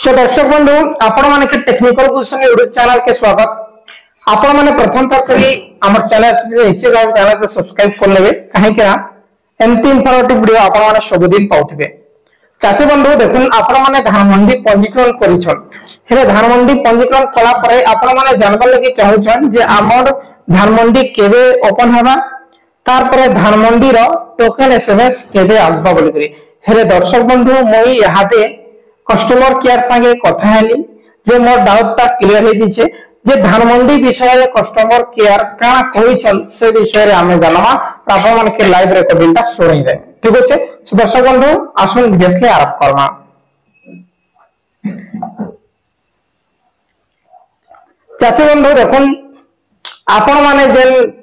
सो दर्शक बंधु आपण माने के टेक्निकल क्वेश्चन यूट्यूब चैनल के स्वागत। आपण माने प्रथम तक करी हमर चैनल ऐसे चैनल को सब्सक्राइब कर लेबे काहे कि ना एमती इंफॉर्मेटिव वीडियो आपण माने सब दिन पाउथिबे। चासी बंधु देखुन आपण माने धान मंडी पंजीकरण करिछन हेले धान मंडी पंजीकरण कला परे आपण माने जानबा लागि चाहउछन जे हमर धान मंडी केबे ओपन हेबा तार परे धान मंडी रो टोकन एसएमएस केबे आसबा बोली करी हेले दर्शक बंधु मोई यहादे कस्टमर केयर संगे कथा हेली जे मोर डाउट ता क्लियर हे दिछे जे धान मंडी विषय रे कस्टमर केयर का कहिछन से विषय रे हमें जानवा आपण मन के लाइव रिकॉर्डिंग ता सुनै दे। ठीक अछि सो दर्शक बंधु आसन वीडियो के आरंभ करना। चासी बंधु देखुन आपण माने जेन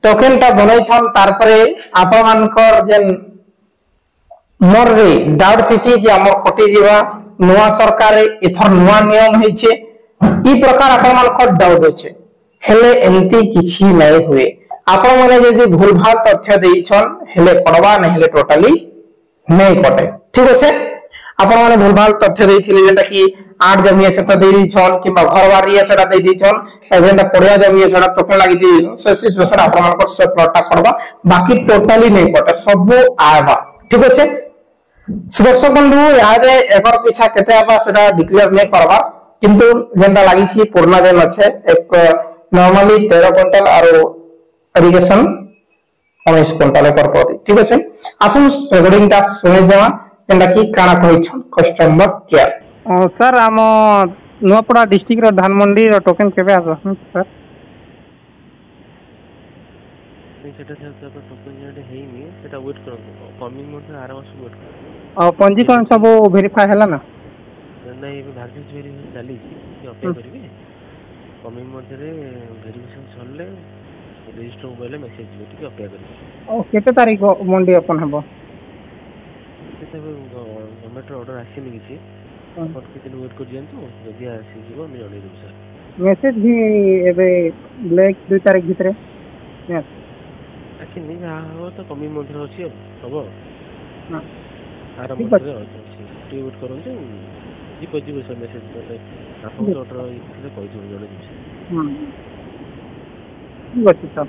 टोकन ता बनैछन तार परे आपण मानकर जेन मोर रे डाउट थिसी जे हमर कटि जीवा नुवा सरकार एथर नुवा नियम होइछे ई प्रकार आपण मानकर डाउट होइछे हेले एंती किछि नै हुए आपण माने जे भूल भाल तथ्य देइछन हेले पड़वा नै हेले टोटली नै कटे। ठीक अछि आपण माने भूल भाल तथ्य देइथिले जेटा कि 8 जमीए सेटा देइ दिछन किबा घरवारी सेटा देइ दिछन जेटा पड़िया जमीए सेटा टोकन लागि दिछन से सिचुएशन आपण मानकर से प्लॉटटा करबा बाकी टोटली नै कटे सब आबा। ठीक अछि दर्शक बंधु याद एकर पीछा केते आबा सेटा डिक्लेयर नै करबा किंतु जेंटा लागि छि पूर्ण जेन अछि एक नॉर्मली 13 क्विंटल आरो इरिगेशन 19 क्विंटल पर पति। ठीक अछि आसु रेकॉर्डिंग टा सुनै देवा जेंटा कि काना कहि छ कस्टमर केयर। सर हम नुआपड़ा डिस्ट्रिक्ट रो धान मंडी रो टोकन केबे आबो सर सेटा से टोकन जेडे हेइनी सेटा वेट करन कमिंग मंथ आर मास वेट कर पंजीकरण सब वेरीफाई हला ना नहीं भाग्यस वेरीफाई चली छी अप्लाई करबे कमिंग मंथ रे वेरिफिकेशन सरले रजिस्टर मोबाइल मेसेज जेबे अप्लाई करबे। केते तारीख मंडी ओपन हबो केते गवर्नमेंट ऑर्डर आसी नि छी और केते वेट कर दियंतु जदी आसी जीवो मी जणै देब सर मेसेज भी एबे ब्लैक 2 तारीख भितरे यस आखि नि हो तो कमिंग मंथ रे अछि हबो हां आराम से अछि वेट करंतु जी पजी सर मेसेज मते आपन ऑर्डर इथे कहि दियो जणै देब सर। ठीक अछि सर।